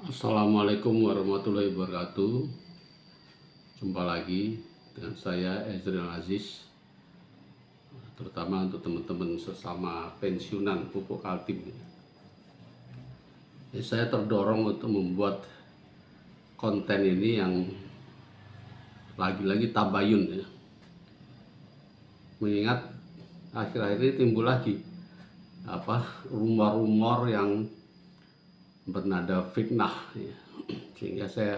Assalamualaikum warahmatullahi wabarakatuh. Jumpa lagi dengan saya Ezril Aziz, terutama untuk teman-teman sesama pensiunan pupuk Kaltim. Saya terdorong untuk membuat konten ini yang lagi-lagi tabayun ya. Mengingat akhir-akhir ini timbul lagi rumor-rumor yang bernada fitnah ya. Sehingga saya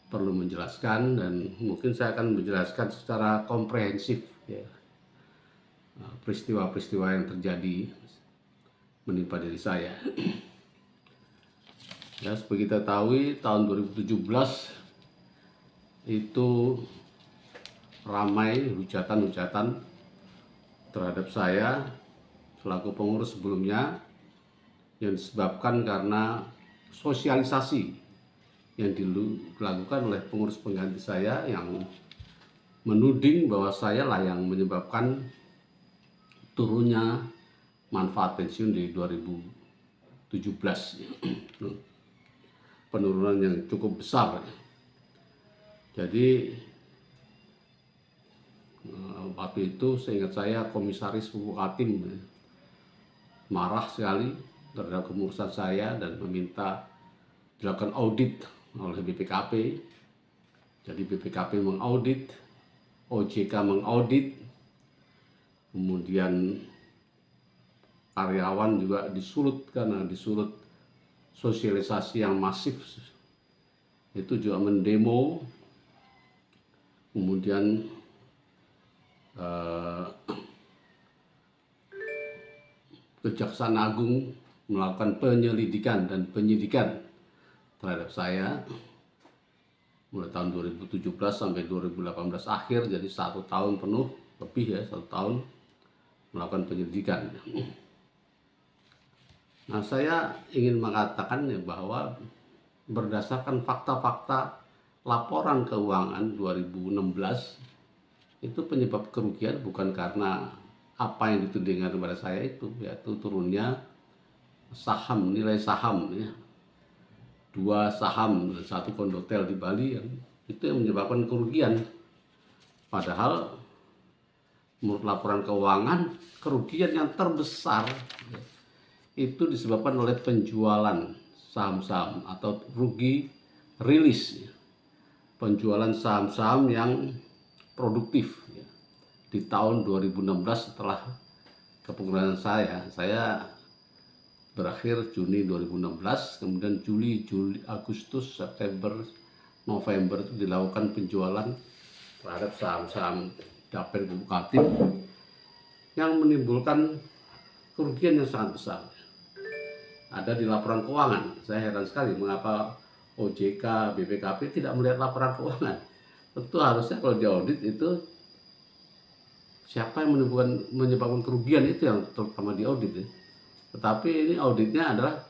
perlu menjelaskan, dan mungkin saya akan menjelaskan secara komprehensif ya, peristiwa-peristiwa yang terjadi menimpa diri saya. Ya, seperti kita tahu, tahun 2017 itu ramai hujatan-hujatan terhadap saya selaku pengurus sebelumnya, yang disebabkan karena sosialisasi yang dilakukan oleh pengurus pengganti saya yang menuding bahwa saya lah yang menyebabkan turunnya manfaat pensiun di 2017. Penurunan yang cukup besar. Jadi waktu itu seingat saya komisaris pupuk Kaltim marah sekali terhadap kemurusan saya dan meminta dilakukan audit oleh BPKP. Jadi BPKP mengaudit, OJK mengaudit, kemudian karyawan juga disulut karena disulut sosialisasi yang masif. Itu juga mendemo, kemudian Kejaksaan Agung melakukan penyelidikan dan penyidikan terhadap saya mulai tahun 2017 sampai 2018 akhir, jadi 1 tahun penuh lebih ya, 1 tahun melakukan penyelidikan. Nah, saya ingin mengatakan ya bahwa berdasarkan fakta-fakta laporan keuangan 2016 itu penyebab kerugian bukan karena apa yang ditudingkan kepada saya itu, yaitu turunnya saham, nilai saham ya. 2 saham dan 1 kondotel di Bali itu yang menyebabkan kerugian. Padahal menurut laporan keuangan, kerugian yang terbesar itu disebabkan oleh penjualan saham-saham atau rugi rilis, penjualan saham-saham yang produktif ya. Di tahun 2016 setelah kepengurusan saya berakhir Juni 2016, kemudian Juli, Agustus, September, November itu dilakukan penjualan terhadap saham-saham Dapen Pupuk Kaltim yang menimbulkan kerugian yang sangat besar. Ada di laporan keuangan. Saya heran sekali mengapa OJK, BPKP tidak melihat laporan keuangan. Tentu harusnya kalau diaudit itu siapa yang menyebabkan kerugian itu yang terutama diaudit ya. Tetapi ini auditnya adalah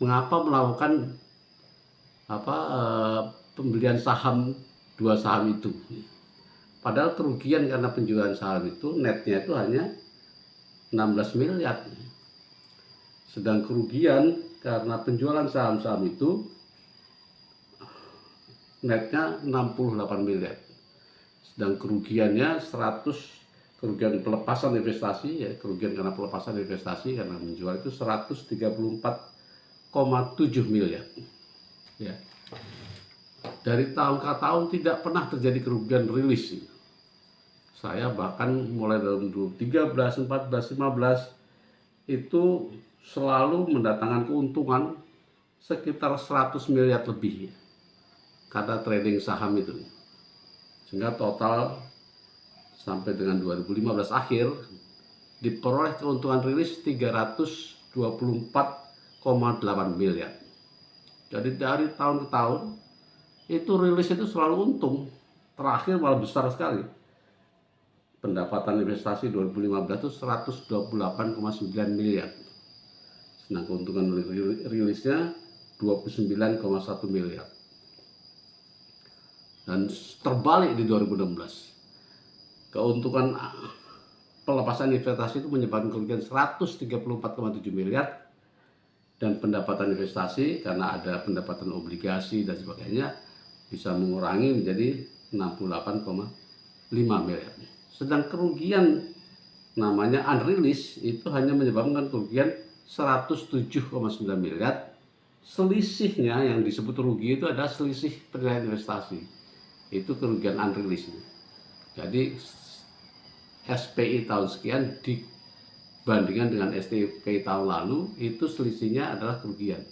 mengapa melakukan pembelian saham, 2 saham itu. Padahal kerugian karena penjualan saham itu netnya itu hanya 16 miliar. Sedang kerugian karena penjualan saham-saham itu netnya 68 miliar. Sedang kerugiannya 100, kerugian pelepasan investasi ya, kerugian karena pelepasan investasi karena menjual itu 134,7 miliar. Ya. Dari tahun ke tahun tidak pernah terjadi kerugian rilis. Saya bahkan mulai dari 2013, 14, 15 itu selalu mendatangkan keuntungan sekitar 100 miliar lebih karena trading saham itu. Sehingga total sampai dengan 2015 akhir diperoleh keuntungan rilis 324,8 miliar. Jadi dari tahun ke tahun itu rilis itu selalu untung. Terakhir malah besar sekali. Pendapatan investasi 2015 itu 128,9 miliar. Sedang keuntungan rilisnya 29,1 miliar. Dan terbalik di 2016. Keuntungan pelepasan investasi itu menyebabkan kerugian 134,7 miliar. Dan pendapatan investasi karena ada pendapatan obligasi dan sebagainya bisa mengurangi menjadi 68,5 miliar. Sedang kerugian namanya unreleased itu hanya menyebabkan kerugian 107,9 miliar. Selisihnya yang disebut rugi itu adalah selisih penilaian investasi. Itu kerugian unreleased. Jadi SPI tahun sekian dibandingkan dengan STPI tahun lalu itu selisihnya adalah kerugian.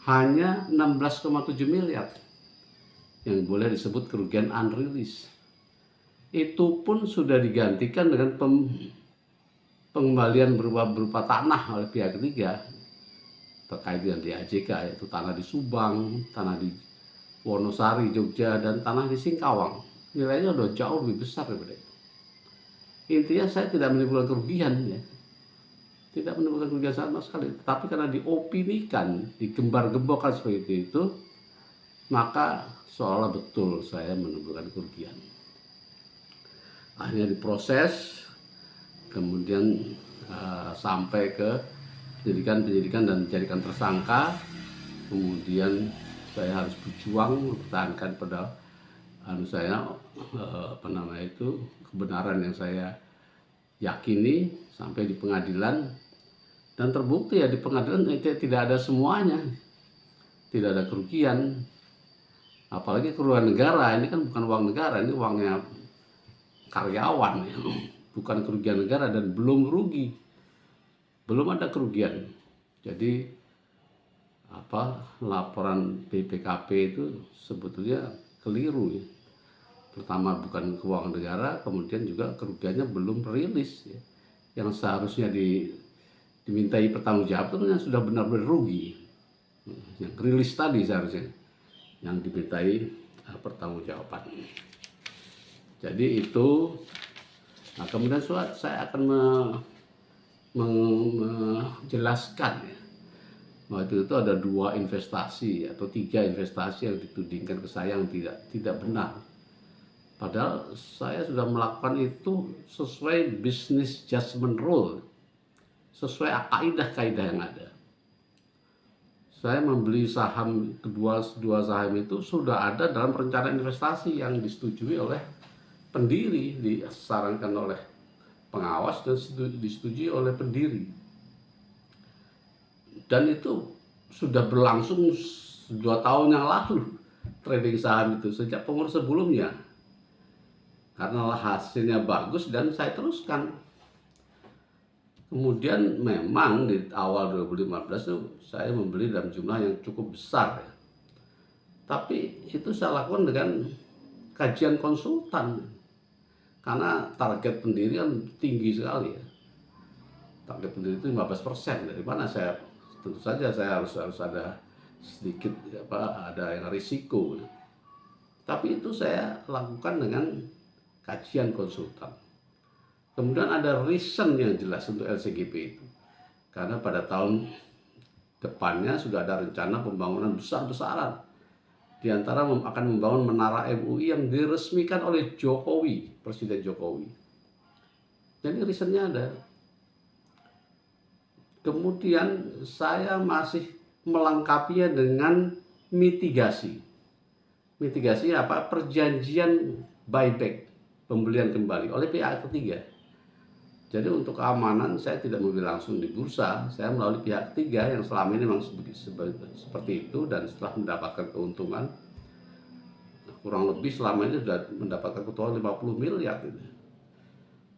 Hanya 16,7 miliar yang boleh disebut kerugian unreleased. Itu pun sudah digantikan dengan pengembalian berupa tanah oleh pihak ketiga terkait dengan DAJK, yaitu tanah di Subang, tanah di Wonosari, Jogja, dan tanah di Singkawang. Nilainya udah jauh lebih besar daripada itu. Intinya saya tidak menimbulkan kerugian, ya. Tidak menimbulkan kerugian sama sekali. Tapi karena diopinikan, digembar-gemborkan seperti itu, maka seolah betul saya menimbulkan kerugian. Akhirnya diproses, kemudian sampai ke penyidikan dan dijadikan tersangka. Kemudian saya harus berjuang mempertahankan pada kebenaran yang saya yakini sampai di pengadilan, dan terbukti ya di pengadilan tidak ada semuanya, tidak ada kerugian, apalagi kerugian negara. Ini kan bukan uang negara, ini uangnya karyawan, ya. Bukan kerugian negara dan belum rugi, belum ada kerugian. Jadi laporan BPKP itu sebetulnya keliru, ya. Pertama bukan keuangan negara, kemudian juga kerugiannya belum rilis, ya. Yang seharusnya dimintai pertanggungjawaban itu yang sudah benar-benar rugi, yang rilis tadi seharusnya yang dimintai pertanggungjawaban. Jadi itu, nah kemudian saya akan menjelaskan, ya. Waktu itu ada 2 investasi atau 3 investasi yang ditudingkan ke saya yang tidak benar. Padahal saya sudah melakukan itu sesuai business judgment rule, sesuai kaidah-kaidah yang ada. Saya membeli saham, kedua saham itu sudah ada dalam perencanaan investasi yang disetujui oleh pendiri, disarankan oleh pengawas dan disetujui oleh pendiri. Dan itu sudah berlangsung 2 tahun yang lalu trading saham itu, sejak pengurus sebelumnya. Karena hasilnya bagus dan saya teruskan. Kemudian memang di awal 2015 itu saya membeli dalam jumlah yang cukup besar, ya. Tapi itu saya lakukan dengan kajian konsultan, karena target pendiri kan tinggi sekali, ya. Target pendiri itu 15%. Dari mana saya, tentu saja saya harus ada sedikit ada yang risiko, ya. Tapi itu saya lakukan dengan kajian konsultan. Kemudian ada reason yang jelas untuk LCGP itu, karena pada tahun depannya sudah ada rencana pembangunan besar-besaran. Di antara akan membangun menara MUI yang diresmikan oleh Jokowi, Presiden Jokowi. Jadi reasonnya ada. Kemudian saya masih melengkapinya dengan mitigasi. Mitigasi apa? Perjanjian buyback, pembelian kembali oleh pihak ketiga. Jadi untuk keamanan saya tidak membeli langsung di bursa, saya melalui pihak ketiga yang selama ini memang seperti itu, dan setelah mendapatkan keuntungan kurang lebih selama ini sudah mendapatkan keuntungan 50 miliar.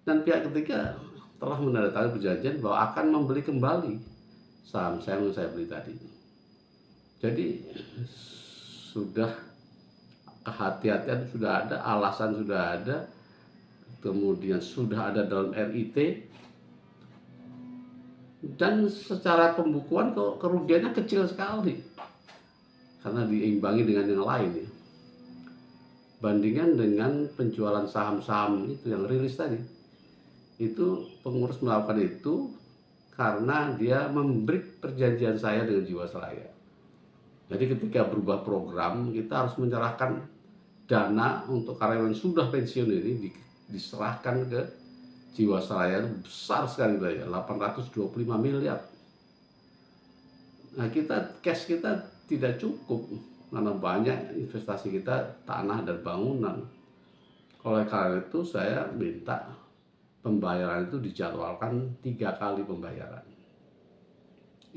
Dan pihak ketiga telah menandatangani perjanjian bahwa akan membeli kembali saham saya yang saya beli tadi. Jadi sudah kehati-hatian sudah ada, alasan sudah ada, kemudian sudah ada dalam RIT, dan secara pembukuan kerugiannya kecil sekali karena diimbangi dengan yang lain, ya. Bandingan dengan penjualan saham-saham itu yang rilis tadi, itu pengurus melakukan itu karena dia membreak perjanjian saya dengan Jiwasraya. Jadi ketika berubah program, kita harus menyerahkan dana untuk karyawan sudah pensiun ini diserahkan ke Jiwasraya, besar sekali, 825 miliar. Nah, cash kita tidak cukup karena banyak investasi kita tanah dan bangunan. Oleh karena itu saya minta pembayaran itu dijadwalkan 3 kali pembayaran.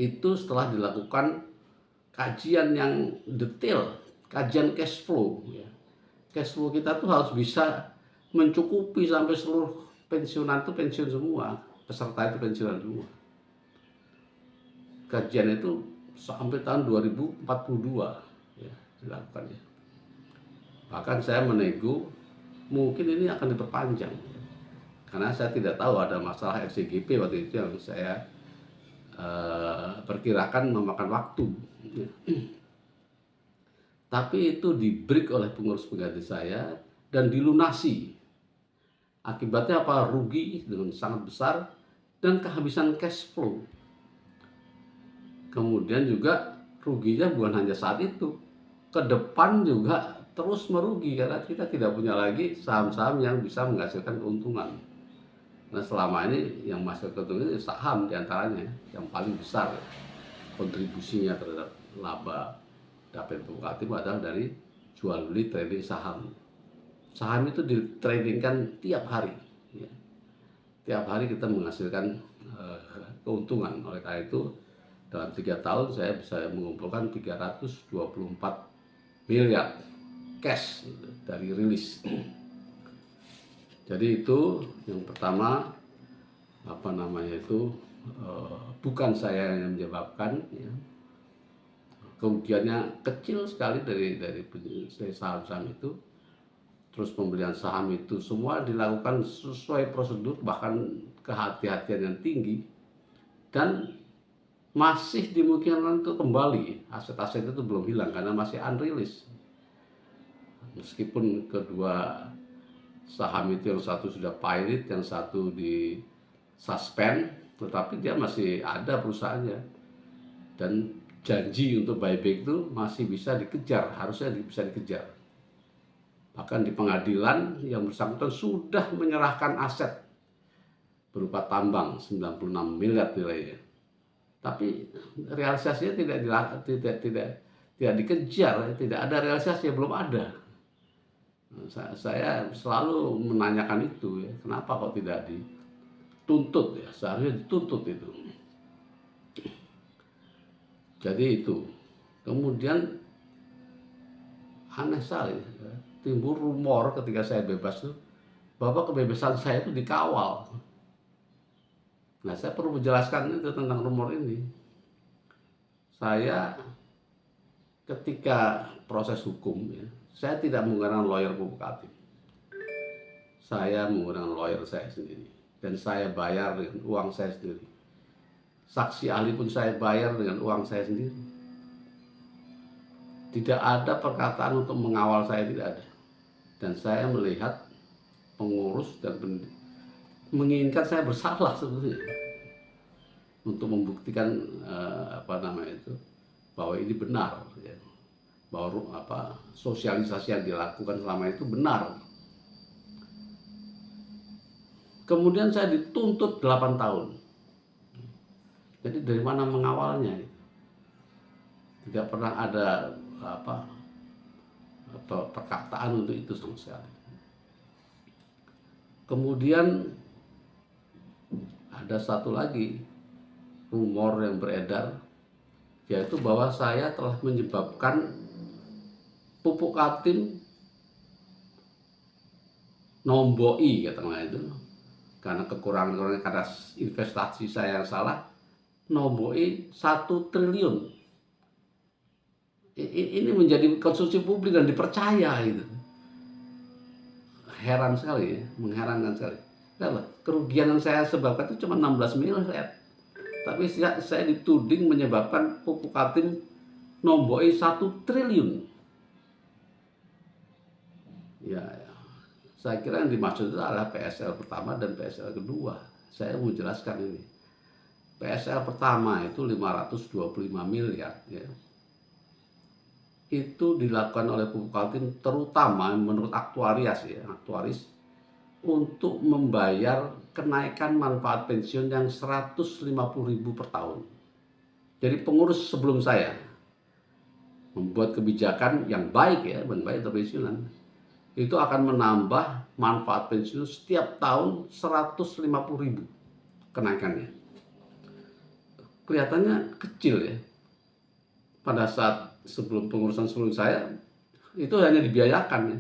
Itu setelah dilakukan kajian yang detail, kajian cash flow. Ya. Cash flow kita tuh harus bisa mencukupi sampai seluruh pensiunan itu pensiun semua, peserta itu pensiunan semua. Kajian itu sampai tahun 2042 ya, dilakukan ya. Bahkan saya menego mungkin ini akan diperpanjang karena saya tidak tahu ada masalah RCGP waktu itu yang saya perkirakan memakan waktu. Tapi itu di-break oleh pengurus pengganti saya dan dilunasi. Akibatnya apa? Rugi dengan sangat besar dan kehabisan cash flow. Kemudian juga ruginya bukan hanya saat itu, ke depan juga terus merugi karena kita tidak punya lagi saham-saham yang bisa menghasilkan keuntungan. Nah, selama ini yang menghasilkan keuntungan saham diantaranya yang paling besar kontribusinya terhadap laba dapat Kaltim adalah dari jual beli trading saham. Saham itu ditradingkan tiap hari. Ya. Tiap hari kita menghasilkan keuntungan. Oleh karena itu dalam 3 tahun saya bisa mengumpulkan 324 miliar cash dari rilis. Jadi itu yang pertama bukan saya yang menyebabkan ya. Kerugiannya kecil sekali dari saham-saham itu. Terus pembelian saham itu semua dilakukan sesuai prosedur, bahkan kehati-hatian yang tinggi, dan masih dimungkinkan untuk kembali. Aset-aset itu belum hilang karena masih unrilis. Meskipun kedua saham itu yang satu sudah pilot, yang satu di suspend, tetapi dia masih ada perusahaannya dan janji untuk buyback itu masih bisa dikejar, harusnya bisa dikejar. Bahkan di pengadilan yang bersangkutan sudah menyerahkan aset berupa tambang 96 miliar nilainya. Tapi realisasinya tidak dikejar, tidak ada realisasinya, belum ada. Saya selalu menanyakan itu ya, kenapa kok tidak dituntut ya, seharusnya dituntut itu. Jadi itu. Kemudian aneh sekali ya, timbul rumor ketika saya bebas itu bahwa kebebasan saya itu dikawal. Nah, saya perlu menjelaskan itu tentang rumor ini. Saya ketika proses hukum ya, saya tidak menggunakan lawyer Pupuk Kaltim. Saya menggunakan lawyer saya sendiri dan saya bayar dengan uang saya sendiri. Saksi ahli pun saya bayar dengan uang saya sendiri. Tidak ada perkataan untuk mengawal saya, tidak ada. Dan saya melihat pengurus dan menginginkan saya bersalah sebetulnya untuk membuktikan bahwa ini benar ya. Bahwa sosialisasi yang dilakukan selama itu benar. Kemudian saya dituntut 8 tahun. Jadi dari mana mengawalnya? Tidak pernah ada perkataan untuk itu sama sekali. Kemudian ada satu lagi rumor yang beredar, yaitu bahwa saya telah menyebabkan Pupuk Kaltim nomboi, katanya itu, karena kekurangan karena investasi saya yang salah, nomboi 1 triliun. Ini menjadi konsumsi publik dan dipercaya gitu. Heran sekali ya, mengherankan sekali. Karena kerugian yang saya sebabkan itu cuma 16 miliar. Tapi saya dituding menyebabkan Pupuk Kaltim nomboi 1 triliun. Ya, saya kira yang dimaksud itu adalah PSL pertama dan PSL kedua. Saya mau jelaskan ini. PSL pertama itu 525 miliar ya. Itu dilakukan oleh Pupuk Kaltim terutama menurut aktuaris untuk membayar kenaikan manfaat pensiun yang 150.000 per tahun. Jadi pengurus sebelum saya membuat kebijakan yang baik ya, baik untuk pensiunan, itu akan menambah manfaat pensiun setiap tahun 150.000 kenaikannya. Kelihatannya kecil ya. Pada saat sebelum pengurusan sebelum saya, itu hanya dibiayakan ya.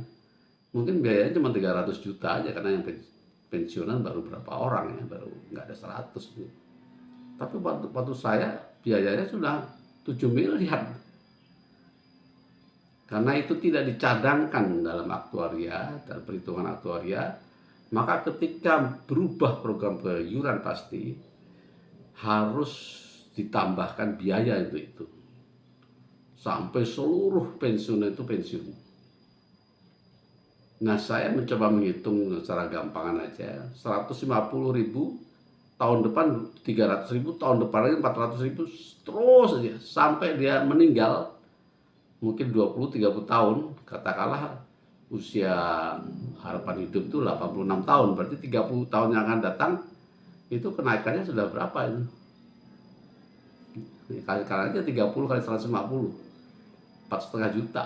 Mungkin biayanya cuma 300 juta aja karena yang pensiunan baru berapa orang ya, baru nggak ada 100 gitu. Tapi waktu saya biayanya sudah 7 miliar. Karena itu tidak dicadangkan dalam aktuaria, dalam perhitungan aktuaria, maka ketika berubah program iuran pasti harus ditambahkan biaya itu. Sampai seluruh pensiunan itu pensiun. Nah, saya mencoba menghitung secara gampangan aja, 150.000 tahun depan, 300.000 tahun depan lagi 400.000, terus aja sampai dia meninggal, mungkin 20-30 tahun, katakanlah usia harapan hidup itu 86 tahun, berarti 30 tahun yang akan datang itu kenaikannya sudah berapa itu? Kali-kali aja 30 kali 150, 4,5 juta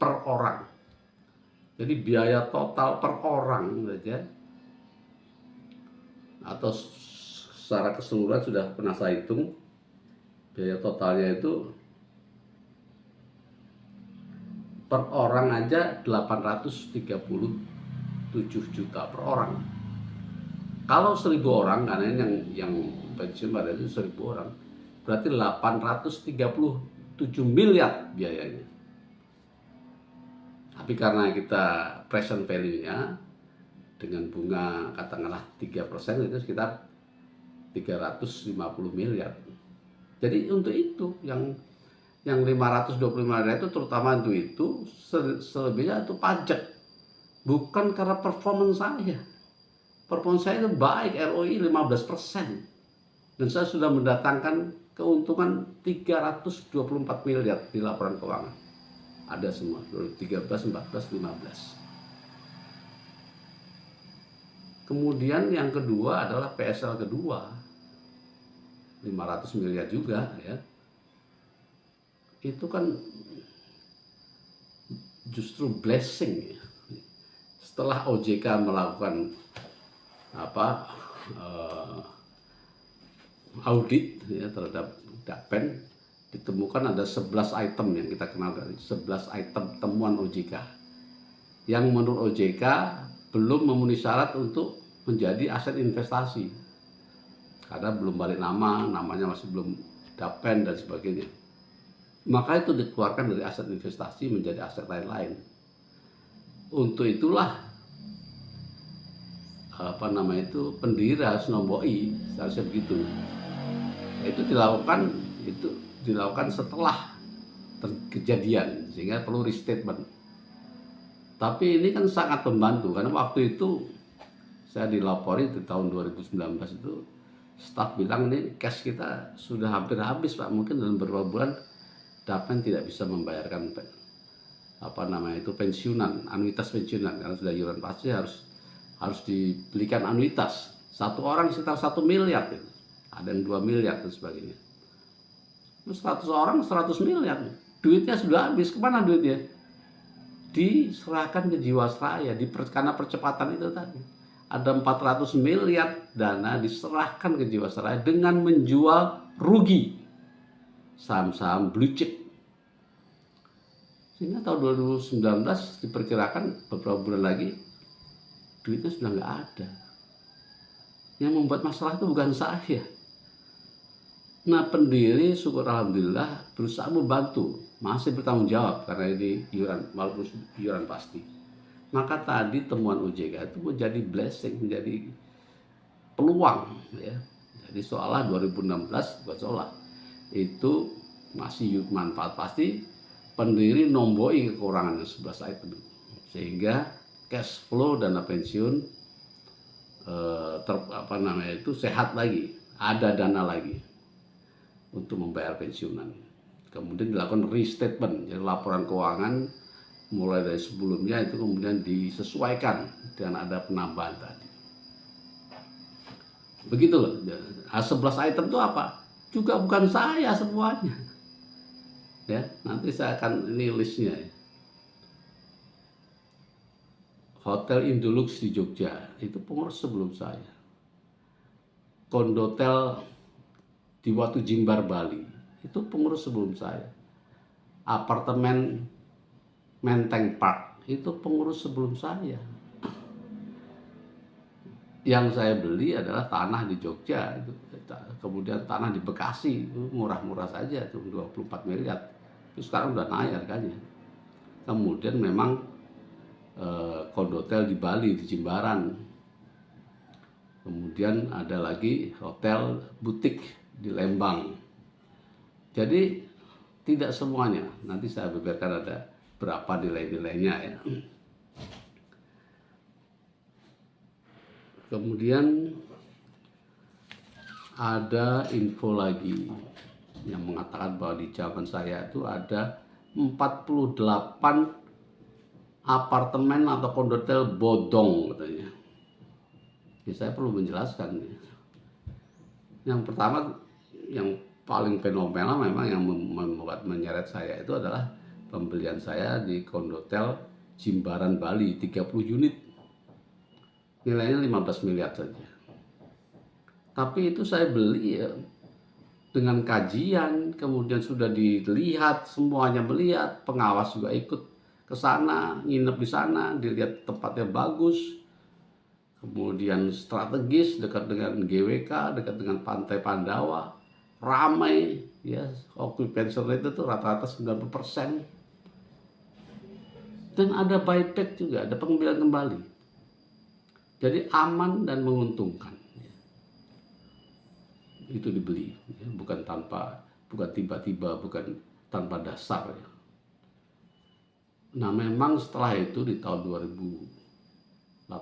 per orang. Jadi biaya total per orang saja atau secara keseluruhan sudah pernah saya hitung, biaya totalnya itu per orang aja 837 juta per orang. Kalau 1.000 orang, karena yang pensiun pada itu 1.000 orang, berarti 837 miliar biayanya. Tapi karena kita present value-nya dengan bunga katakanlah 3% itu sekitar 350 miliar. Jadi untuk itu yang 525 miliar itu terutama untuk itu, selebihnya itu pajak. Bukan karena performance saya. Performance saya itu baik, ROI 15%. Dan saya sudah mendatangkan keuntungan 324 miliar di laporan keuangan. Ada semua, 2013, 14, 15. Kemudian yang kedua adalah PSL kedua, 500 miliar juga ya. Itu kan justru blessing ya. Setelah OJK melakukan audit ya, terhadap Dapen, ditemukan ada 11 item yang kita kenal dari 11 item temuan OJK yang menurut OJK belum memenuhi syarat untuk menjadi aset investasi karena belum balik nama, namanya masih belum Dapen dan sebagainya. Maka itu dikeluarkan dari aset investasi menjadi aset lain-lain. Untuk itulah pendiri harus nomboi, seharusnya begitu. Itu dilakukan setelah kejadian, sehingga perlu restatement. Tapi ini kan sangat membantu karena waktu itu saya dilapori di tahun 2019 itu, staf bilang ini cash kita sudah hampir habis Pak, mungkin dalam beberapa bulan Dapen tidak bisa membayarkan pensiunan, anuitas pensiunan karena sudah iuran pasti harus dibelikan anuitas. Satu orang sekitar 1 miliar, ada yang 2 miliar dan sebagainya. 100 orang 100 miliar, duitnya sudah habis. Kemana duitnya? Diserahkan ke Jiwasraya karena percepatan itu tadi. Ada 400 miliar dana diserahkan ke Jiwasraya dengan menjual rugi saham-saham blue chip. Sehingga tahun 2019 diperkirakan beberapa bulan lagi duitnya sudah nggak ada. Yang membuat masalah itu bukan saya. Nah, pendiri syukur alhamdulillah berusaha membantu, masih bertanggung jawab karena ini iuran, walaupun iuran pasti. Maka tadi temuan OJK itu menjadi blessing, menjadi peluang ya. Jadi seolah 2016 buat seolah itu masih manfaat pasti, pendiri nomboi kekurangan 11 item sehingga cash flow dana pensiun sehat lagi, ada dana lagi untuk membayar pensiunan. Kemudian dilakukan restatement, jadi laporan keuangan mulai dari sebelumnya itu kemudian disesuaikan dengan ada penambahan tadi. Begitu loh. 11 item itu apa? juga bukan saya semuanya. Ya, nanti saya akan ini listnya ya. Hotel Indolux di Jogja itu pengurus sebelum saya. Kondotel di Watu Jimbar Bali itu pengurus sebelum saya. Apartemen Menteng Park itu pengurus sebelum saya. Yang saya beli adalah tanah di Jogja, kemudian tanah di Bekasi itu murah-murah saja tuh 24 miliar. Itu sekarang udah naik harganya. Kemudian memang kondotel di Bali di Jimbaran. Kemudian ada lagi hotel butik di Lembang. Jadi tidak semuanya. Nanti saya beberkan ada berapa nilai-nilainya ya. Kemudian ada info lagi yang mengatakan bahwa di zaman saya itu ada 48 apartemen atau kondotel bodong katanya. Ya, saya perlu menjelaskan. Yang pertama, yang paling fenomenal memang yang membuat menyeret saya itu adalah pembelian saya di kondotel Jimbaran Bali 30 unit. Nilainya 15 miliar saja. Tapi itu saya beli ya dengan kajian, kemudian sudah dilihat, semuanya melihat, pengawas juga ikut ke sana, nginep di sana, dilihat tempatnya bagus, kemudian strategis, dekat dengan GWK, dekat dengan Pantai Pandawa, ramai, ya, occupancy rate itu rata-rata 90%. Dan ada buyback juga, ada pengambilan kembali. Jadi aman dan menguntungkan. Itu dibeli, ya, bukan tiba-tiba, bukan tanpa dasar. Ya. Nah memang setelah itu di tahun 2018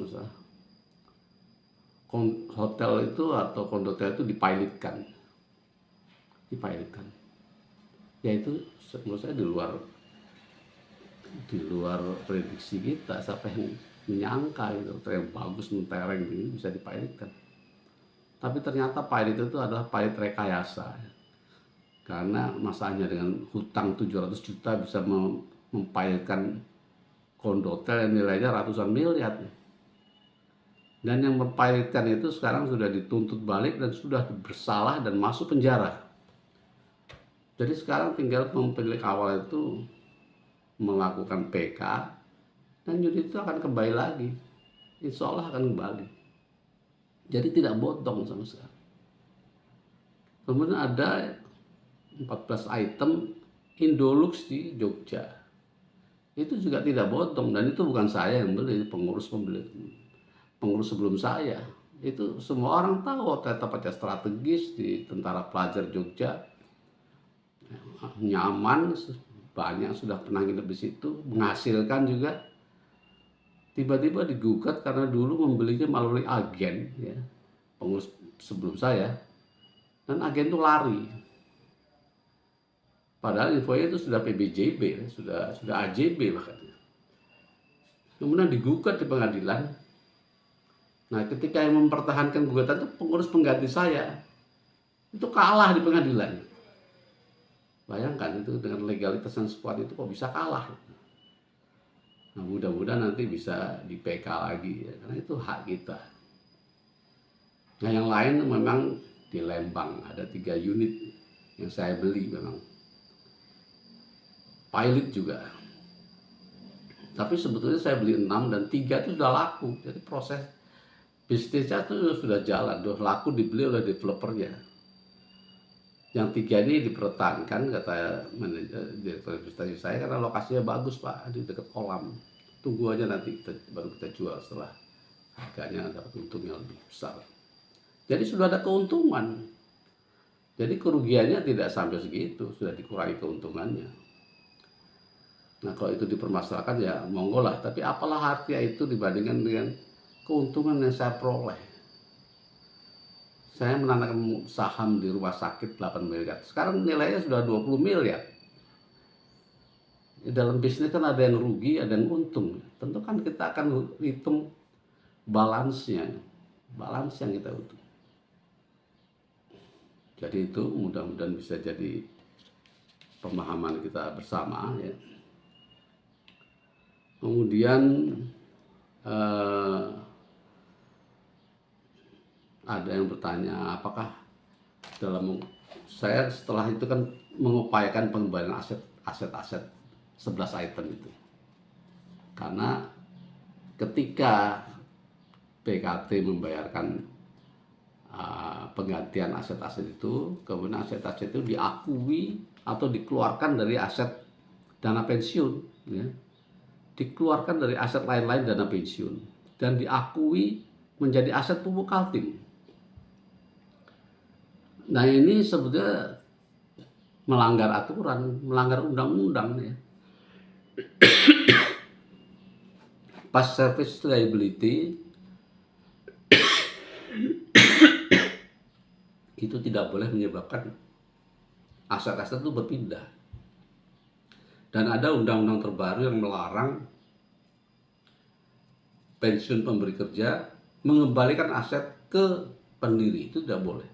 misalnya, hotel itu atau kondotel itu dipilotkan, yaitu menurut saya di luar prediksi kita. Siapa yang menyangka itu yang bagus mentereng ini bisa dipilotkan. Tapi ternyata pilot itu adalah pilot rekayasa, karena masanya dengan hutang 700 juta bisa mempilotkan kondotel yang nilainya ratusan miliar. Dan yang mempilotkan itu sekarang sudah dituntut balik dan sudah bersalah dan masuk penjara. Jadi sekarang tinggal pemilik awal itu melakukan PK dan unit itu akan kembali lagi, insya Allah akan kembali. Jadi tidak bodong sama sekali. Kemudian ada 14 item Indolux di Jogja. Itu juga tidak bodong, dan itu bukan saya yang beli, pengurus sebelum saya. Itu semua orang tahu hotel tempatnya strategis di Tentara Pelajar Jogja. Nyaman, banyak sudah pernah nginep di situ, menghasilkan juga. Tiba-tiba digugat karena dulu membelinya melalui agen, ya, pengurus sebelum saya, dan agen itu lari. Padahal infonya itu sudah PBJB, sudah AJB bahkan. Kemudian digugat di pengadilan. Nah, ketika yang mempertahankan gugatan itu pengurus pengganti saya, itu kalah di pengadilan. Bayangkan itu dengan legalitas yang sekuat itu kok bisa kalah. Nah, mudah-mudahan nanti bisa di PK lagi ya, karena itu hak kita. Nah, yang lain memang di Lembang ada 3 unit yang saya beli memang. Pilot juga. Tapi sebetulnya saya beli 6 dan 3 itu sudah laku. Jadi proses bisnisnya itu sudah jalan, sudah laku, dibeli oleh developernya. Yang 3 ini dipertahankan, kata direktur investasi saya, karena lokasinya bagus Pak, di dekat kolam. Tunggu aja nanti baru kita jual setelah harganya dapat untung yang lebih besar. Jadi sudah ada keuntungan. Jadi kerugiannya tidak sampai segitu, sudah dikurangi keuntungannya. Nah kalau itu dipermasalahkan ya monggo lah, tapi apalah artinya itu dibandingkan dengan keuntungan yang saya peroleh. Saya menanamkan saham di rumah sakit 8 miliar. Sekarang nilainya sudah 20 miliar. Di dalam bisnis kan ada yang rugi, ada yang untung. Tentu kan kita akan hitung balance yang kita untung. Jadi itu mudah-mudahan bisa jadi pemahaman kita bersama ya. Kemudian ada yang bertanya, apakah dalam saya setelah itu kan mengupayakan pengembalian aset-aset 11 item itu. Karena ketika PKT membayarkan penggantian aset-aset itu, kemudian aset-aset itu diakui atau dikeluarkan dari aset dana pensiun, ya. Dikeluarkan dari aset lain-lain dana pensiun dan diakui menjadi aset pupuk Kaltim. Nah ini sebetulnya melanggar aturan, melanggar undang-undang ya. Past service liability itu tidak boleh menyebabkan aset-aset itu berpindah. Dan ada undang-undang terbaru yang melarang pensiun pemberi kerja mengembalikan aset ke pendiri, itu tidak boleh.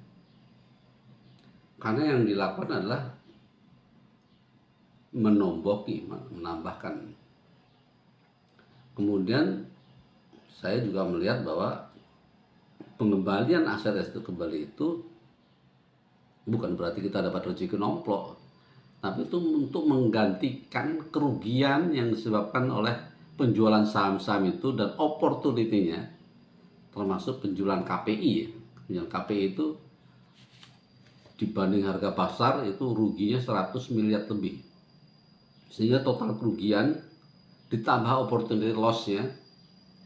Karena yang dilakukan adalah menomboki, menambahkan. Kemudian saya juga melihat bahwa pengembalian aset itu kembali itu bukan berarti kita dapat rezeki nomplok, tapi itu untuk menggantikan kerugian yang disebabkan oleh penjualan saham-saham itu dan opportunity-nya, termasuk penjualan KPI ya. Penjualan KPI itu dibanding harga pasar itu ruginya 100 miliar lebih, sehingga total kerugian ditambah opportunity loss-nya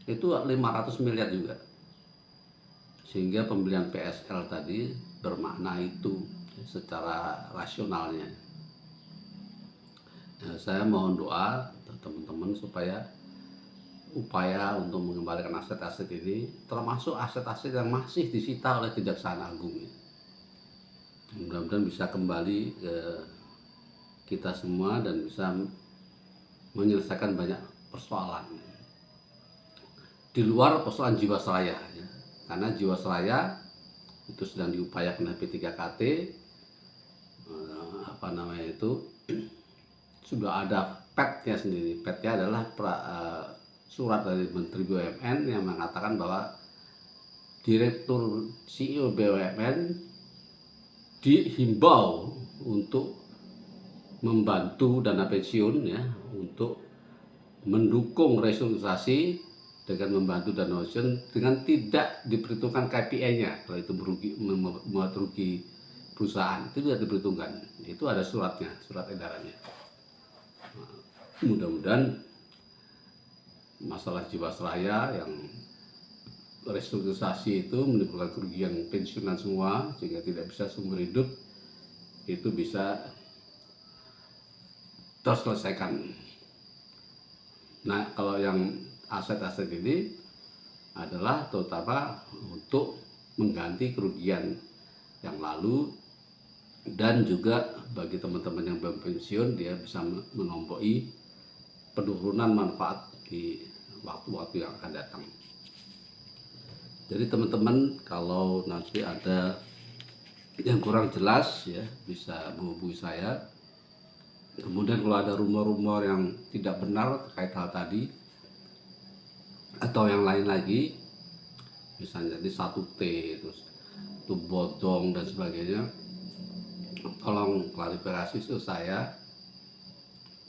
itu 500 miliar juga, sehingga pembelian PSL tadi bermakna itu secara rasionalnya. Ya, saya mohon doa teman-teman supaya upaya untuk mengembalikan aset-aset ini, termasuk aset-aset yang masih disita oleh Kejaksaan Agung, mudah-mudahan bisa kembali ke kita semua dan bisa menyelesaikan banyak persoalan di luar persoalan Jiwasraya ya. Karena Jiwasraya itu sedang diupayakan oleh P3KT, sudah ada PET-nya sendiri. PET-nya adalah surat dari Menteri BUMN yang mengatakan bahwa Direktur CEO BUMN dihimbau untuk membantu dana pensiun ya, untuk mendukung restrukturisasi dengan membantu dana pensiun dengan tidak diperhitungkan KPI-nya. Kalau itu membuat rugi perusahaan itu tidak diperhitungkan. Itu ada suratnya, surat edarannya. Mudah-mudahan masalah Jiwasraya yang restrukturisasi itu menimbulkan kerugian pensiunan semua sehingga tidak bisa seumur hidup, itu bisa terselesaikan. Nah, kalau yang aset-aset ini adalah terutama untuk mengganti kerugian yang lalu, dan juga bagi teman-teman yang belum pensiun dia bisa menomboi penurunan manfaat di waktu-waktu yang akan datang. Jadi teman-teman kalau nanti ada yang kurang jelas ya bisa menghubungi saya. Kemudian kalau ada rumor-rumor yang tidak benar terkait hal tadi atau yang lain lagi, misalnya di 1T terus itu bodong dan sebagainya, tolong klarifikasi ke saya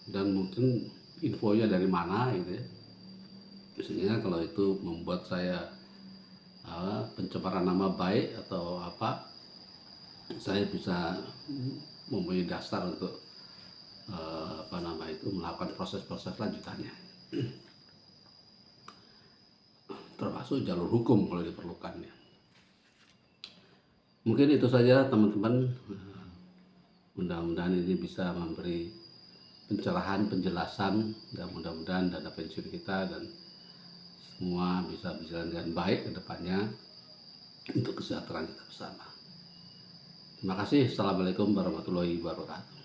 dan mungkin infonya dari mana gitu ya. Misalnya kalau itu membuat saya pencemaran nama baik atau apa, saya bisa mempunyai dasar untuk melakukan proses-proses lanjutannya, termasuk jalur hukum kalau diperlukan ya. Mungkin itu saja teman-teman, mudah-mudahan ini bisa memberi pencerahan, penjelasan, dan mudah-mudahan dana pensiun kita dan semua bisa berjalan dengan baik ke depannya untuk kesejahteraan kita bersama. Terima kasih. Assalamualaikum warahmatullahi wabarakatuh.